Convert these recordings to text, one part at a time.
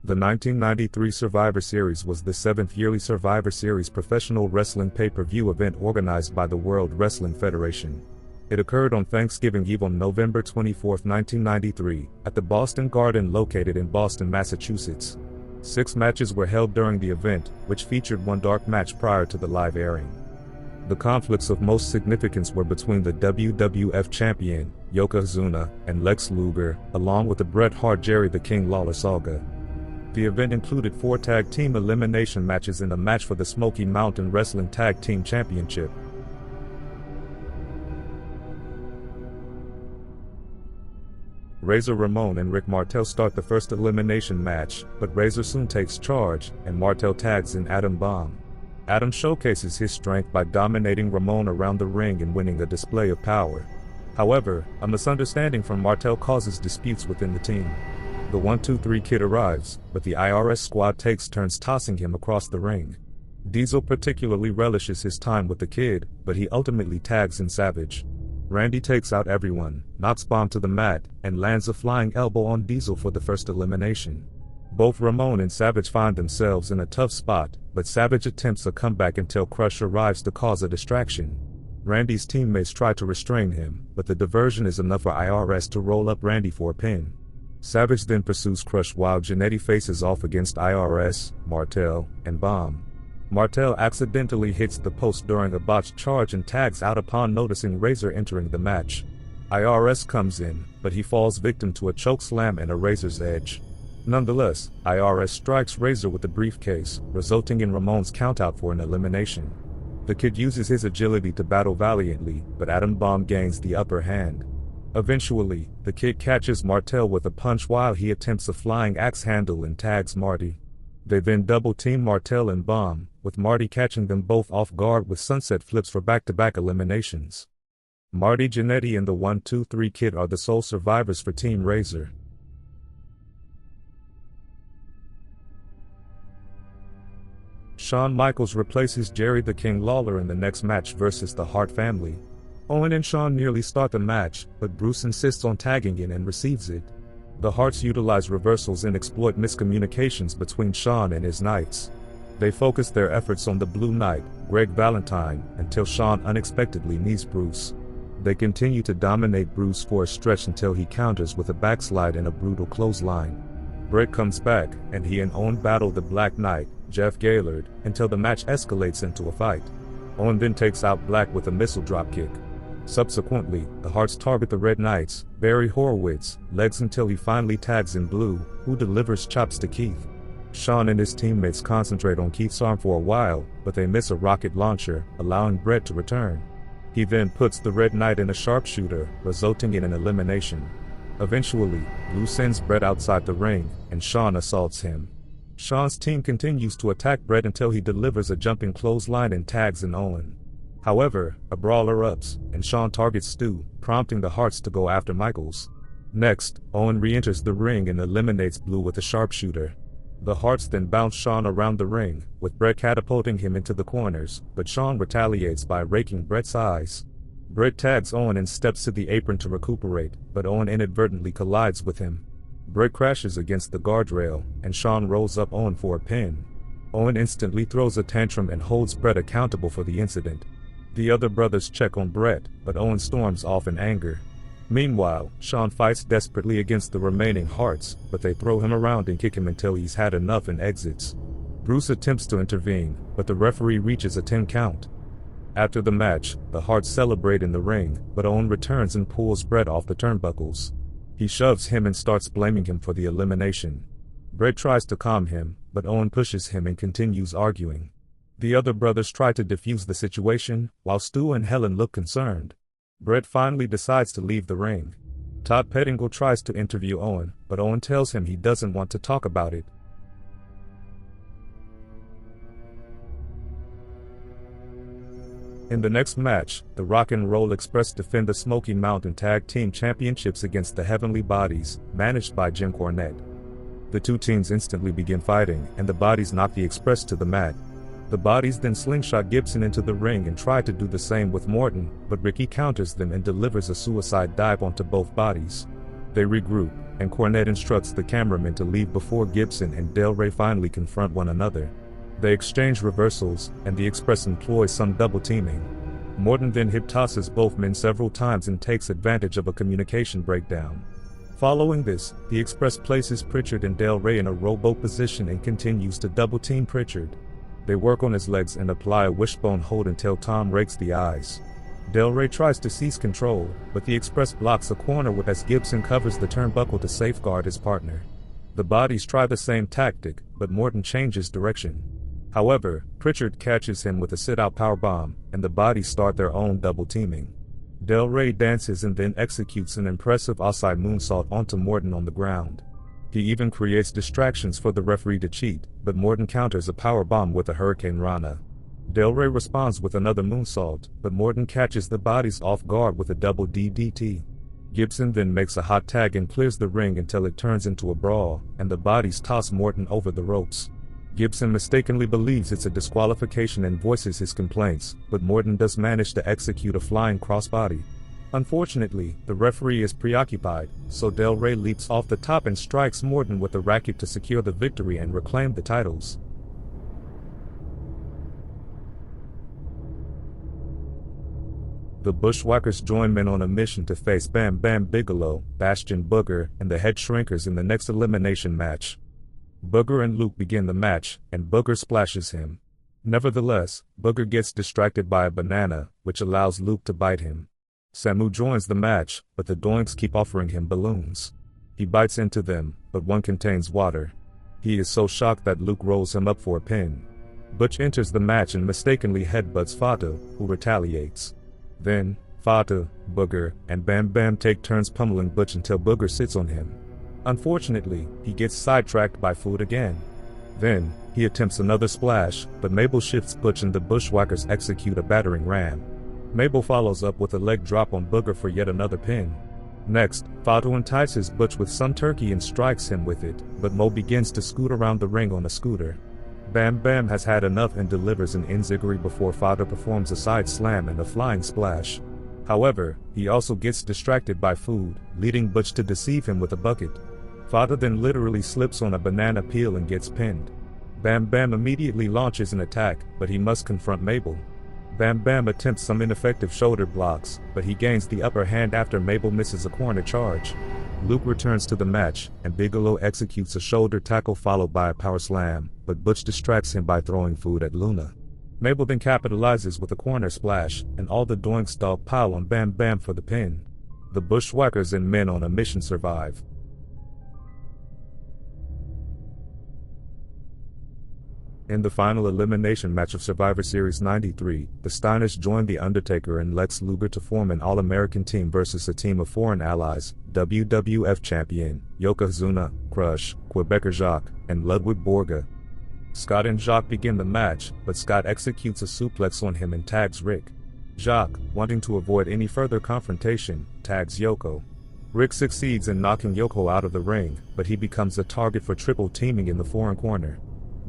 The 1993 Survivor Series was the 7th yearly Survivor Series professional wrestling pay-per-view event organized by the World Wrestling Federation. It occurred on Thanksgiving Eve on November 24, 1993, at the Boston Garden located in Boston, Massachusetts. 6 matches were held during the event, which featured one dark match prior to the live airing. The conflicts of most significance were between the WWF champion, Yokozuna, and Lex Luger, along with the Bret Hart-Jerry the King Lawler saga. The event included 4 tag team elimination matches and a match for the Smoky Mountain Wrestling Tag Team Championship. Razor Ramon and Rick Martel start the first elimination match, but Razor soon takes charge, and Martel tags in Adam Bomb. Adam showcases his strength by dominating Ramon around the ring and winning a display of power. However, a misunderstanding from Martel causes disputes within the team. The 1-2-3 Kid arrives, but the IRS squad takes turns tossing him across the ring. Diesel particularly relishes his time with the Kid, but he ultimately tags in Savage. Randy takes out everyone, knocks Bomb to the mat, and lands a flying elbow on Diesel for the first elimination. Both Ramon and Savage find themselves in a tough spot, but Savage attempts a comeback until Crush arrives to cause a distraction. Randy's teammates try to restrain him, but the diversion is enough for IRS to roll up Randy for a pin. Savage then pursues Crush while Jannetty faces off against IRS, Martel, and Bomb. Martel accidentally hits the post during a botched charge and tags out upon noticing Razor entering the match. IRS comes in, but he falls victim to a chokeslam and a Razor's edge. Nonetheless, IRS strikes Razor with the briefcase, resulting in Ramon's countout for an elimination. The Kid uses his agility to battle valiantly, but Adam Bomb gains the upper hand. Eventually, the Kid catches Martel with a punch while he attempts a flying axe handle and tags Marty. They then double-team Martel and Bomb, with Marty catching them both off guard with sunset flips for back-to-back eliminations. Marty Jannetty and the 1-2-3 Kid are the sole survivors for Team Razor. Shawn Michaels replaces Jerry the King Lawler in the next match versus the Hart family. Owen and Shawn nearly start the match, but Bruce insists on tagging in and receives it. The Harts utilize reversals and exploit miscommunications between Shawn and his Knights. They focus their efforts on the Blue Knight, Greg Valentine, until Shawn unexpectedly knees Bruce. They continue to dominate Bruce for a stretch until he counters with a backslide and a brutal clothesline. Bret comes back, and he and Owen battle the Black Knight, Jeff Gaylord, until the match escalates into a fight. Owen then takes out Black with a missile dropkick. Subsequently, the Harts target the Red Knights, Barry Horowitz, legs until he finally tags in Blue, who delivers chops to Keith. Shawn and his teammates concentrate on Keith's arm for a while, but they miss a rocket launcher, allowing Bret to return. He then puts the Red Knight in a sharpshooter, resulting in an elimination. Eventually, Blue sends Bret outside the ring, and Shawn assaults him. Shawn's team continues to attack Bret until he delivers a jumping clothesline and tags in Owen. However, a brawl erupts, and Shawn targets Stu, prompting the Harts to go after Michaels. Next, Owen re-enters the ring and eliminates Blue with a sharpshooter. The Harts then bounce Shawn around the ring, with Bret catapulting him into the corners, but Shawn retaliates by raking Bret's eyes. Bret tags Owen and steps to the apron to recuperate, but Owen inadvertently collides with him. Bret crashes against the guardrail, and Shawn rolls up Owen for a pin. Owen instantly throws a tantrum and holds Bret accountable for the incident. The other brothers check on Bret, but Owen storms off in anger. Meanwhile, Shawn fights desperately against the remaining Harts, but they throw him around and kick him until he's had enough and exits. Bruce attempts to intervene, but the referee reaches a 10 count. After the match, the Harts celebrate in the ring, but Owen returns and pulls Bret off the turnbuckles. He shoves him and starts blaming him for the elimination. Bret tries to calm him, but Owen pushes him and continues arguing. The other brothers try to defuse the situation, while Stu and Helen look concerned. Bret finally decides to leave the ring. Todd Pettingill tries to interview Owen, but Owen tells him he doesn't want to talk about it. In the next match, the Rock and Roll Express defend the Smoky Mountain Tag Team Championships against the Heavenly Bodies, managed by Jim Cornette. The two teams instantly begin fighting, and the Bodies knock the Express to the mat. The Bodies then slingshot Gibson into the ring and try to do the same with Morton, but Ricky counters them and delivers a suicide dive onto both Bodies. They regroup, and Cornette instructs the cameramen to leave before Gibson and Del Rey finally confront one another. They exchange reversals, and the Express employs some double teaming. Morton then hip tosses both men several times and takes advantage of a communication breakdown. Following this, the Express places Pritchard and Del Rey in a rowboat position and continues to double team Pritchard. They work on his legs and apply a wishbone hold until Tom rakes the eyes. Del Rey tries to seize control, but the Express blocks a corner with as Gibson covers the turnbuckle to safeguard his partner. The bodies try the same tactic, but Morton changes direction. However, Pritchard catches him with a sit-out powerbomb, and the bodies start their own double teaming. Del Rey dances and then executes an impressive outside moonsault onto Morton on the ground. He even creates distractions for the referee to cheat, but Morton counters a powerbomb with a Hurricane Rana. Del Rey responds with another moonsault, but Morton catches the bodies off guard with a double DDT. Gibson then makes a hot tag and clears the ring until it turns into a brawl, and the bodies toss Morton over the ropes. Gibson mistakenly believes it's a disqualification and voices his complaints, but Morton does manage to execute a flying crossbody. Unfortunately, the referee is preoccupied, so Del Rey leaps off the top and strikes Morton with a racket to secure the victory and reclaim the titles. The Bushwhackers join men on a mission to face Bam Bam Bigelow, Bastion Booger, and the Head Shrinkers in the next elimination match. Booger and Luke begin the match, and Booger splashes him. Nevertheless, Booger gets distracted by a banana, which allows Luke to bite him. Samu joins the match, but the Doinks keep offering him balloons. He bites into them, but one contains water. He is so shocked that Luke rolls him up for a pin. Butch enters the match and mistakenly headbutts Fatu, who retaliates. Then, Fatu, Booger, and Bam Bam take turns pummeling Butch until Booger sits on him. Unfortunately, he gets sidetracked by food again. Then, he attempts another splash, but Mabel shifts Butch and the Bushwhackers execute a battering ram. Mabel follows up with a leg drop on Booger for yet another pin. Next, Fatu entices Butch with some turkey and strikes him with it, but Mo begins to scoot around the ring on a scooter. Bam Bam has had enough and delivers an enziguri before Fatu performs a side slam and a flying splash. However, he also gets distracted by food, leading Butch to deceive him with a bucket. Fatu then literally slips on a banana peel and gets pinned. Bam Bam immediately launches an attack, but he must confront Mabel. Bam Bam attempts some ineffective shoulder blocks, but he gains the upper hand after Mabel misses a corner charge. Luke returns to the match, and Bigelow executes a shoulder tackle followed by a power slam, but Butch distracts him by throwing food at Luna. Mabel then capitalizes with a corner splash, and all the Doinks dog pile on Bam Bam for the pin. The Bushwhackers and men on a mission survive. In the final elimination match of Survivor Series 93, the Steiners joined The Undertaker and Lex Luger to form an All-American team versus a team of foreign allies, WWF champion, Yokozuna, Crush, Quebecer Jacques, and Ludwig Borga. Scott and Jacques begin the match, but Scott executes a suplex on him and tags Rick. Jacques, wanting to avoid any further confrontation, tags Yoko. Rick succeeds in knocking Yoko out of the ring, but he becomes a target for triple teaming in the foreign corner.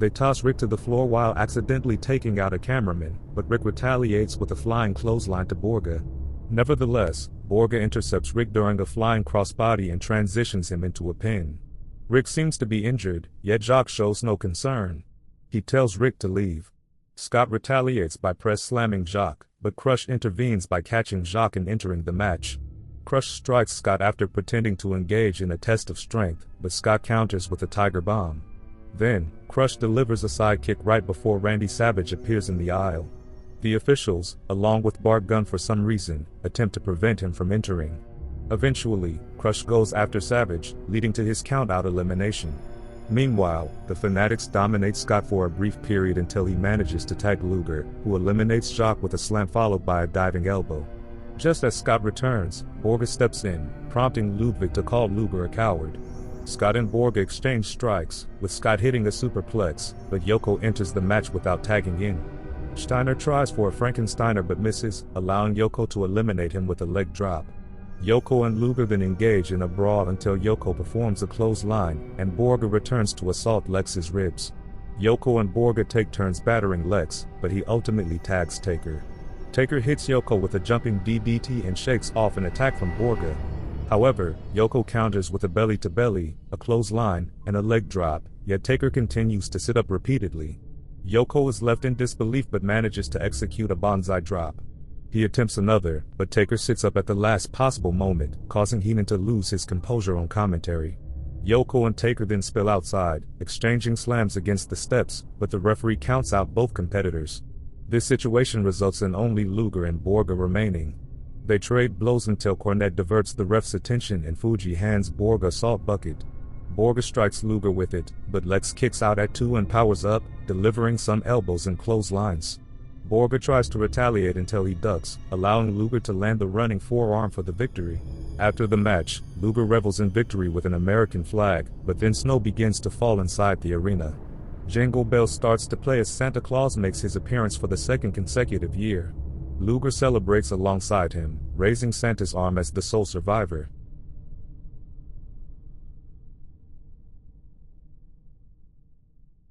They toss Rick to the floor while accidentally taking out a cameraman, but Rick retaliates with a flying clothesline to Borga. Nevertheless, Borga intercepts Rick during a flying crossbody and transitions him into a pin. Rick seems to be injured, yet Jacques shows no concern. He tells Rick to leave. Scott retaliates by press slamming Jacques, but Crush intervenes by catching Jacques and entering the match. Crush strikes Scott after pretending to engage in a test of strength, but Scott counters with a Tiger Bomb. Then, Crush delivers a sidekick right before Randy Savage appears in the aisle. The officials, along with Bart Gunn for some reason, attempt to prevent him from entering. Eventually, Crush goes after Savage, leading to his count-out elimination. Meanwhile, the Fanatics dominate Scott for a brief period until he manages to tag Luger, who eliminates Jacques with a slam followed by a diving elbow. Just as Scott returns, Borga steps in, prompting Ludwig to call Luger a coward. Scott and Borga exchange strikes, with Scott hitting a superplex, but Yoko enters the match without tagging in. Steiner tries for a Frankensteiner but misses, allowing Yoko to eliminate him with a leg drop. Yoko and Luger then engage in a brawl until Yoko performs a clothesline, and Borga returns to assault Lex's ribs. Yoko and Borga take turns battering Lex, but he ultimately tags Taker. Taker hits Yoko with a jumping DDT and shakes off an attack from Borga. However, Yoko counters with a belly-to-belly, a clothesline, and a leg drop, yet Taker continues to sit up repeatedly. Yoko is left in disbelief but manages to execute a bonsai drop. He attempts another, but Taker sits up at the last possible moment, causing Heenan to lose his composure on commentary. Yoko and Taker then spill outside, exchanging slams against the steps, but the referee counts out both competitors. This situation results in only Luger and Borga remaining. They trade blows until Cornette diverts the ref's attention and Fuji hands Borga a salt bucket. Borga strikes Luger with it, but Lex kicks out at 2 and powers up, delivering some elbows and clotheslines. Borga tries to retaliate until he ducks, allowing Luger to land the running forearm for the victory. After the match, Luger revels in victory with an American flag, but then snow begins to fall inside the arena. Jingle Bells starts to play as Santa Claus makes his appearance for the second consecutive year. Luger celebrates alongside him, raising Santa's arm as the sole survivor.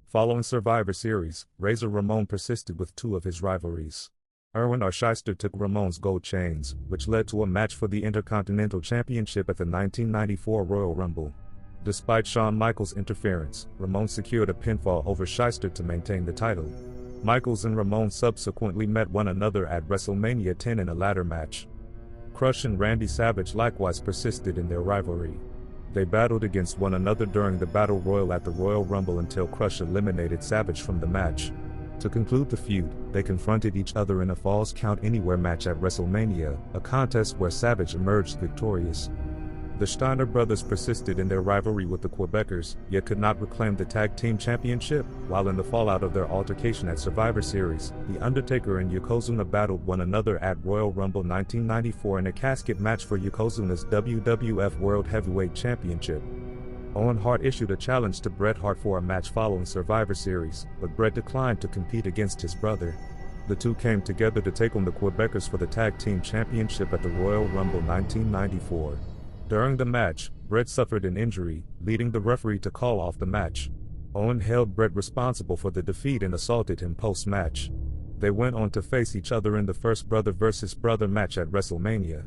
Following Survivor Series, Razor Ramon persisted with 2 of his rivalries. Irwin R. Shyster took Ramon's gold chains, which led to a match for the Intercontinental Championship at the 1994 Royal Rumble. Despite Shawn Michaels' interference, Ramon secured a pinfall over Shyster to maintain the title. Michaels and Ramon subsequently met one another at WrestleMania 10 in a ladder match. Crush and Randy Savage likewise persisted in their rivalry. They battled against one another during the Battle Royal at the Royal Rumble until Crush eliminated Savage from the match. To conclude the feud, they confronted each other in a Falls Count Anywhere match at WrestleMania, a contest where Savage emerged victorious. The Steiner brothers persisted in their rivalry with the Quebecers, yet could not reclaim the Tag Team Championship, while in the fallout of their altercation at Survivor Series, The Undertaker and Yokozuna battled one another at Royal Rumble 1994 in a casket match for Yokozuna's WWF World Heavyweight Championship. Owen Hart issued a challenge to Bret Hart for a match following Survivor Series, but Bret declined to compete against his brother. The two came together to take on the Quebecers for the Tag Team Championship at the Royal Rumble 1994. During the match, Bret suffered an injury, leading the referee to call off the match. Owen held Bret responsible for the defeat and assaulted him post-match. They went on to face each other in the first brother versus brother match at WrestleMania.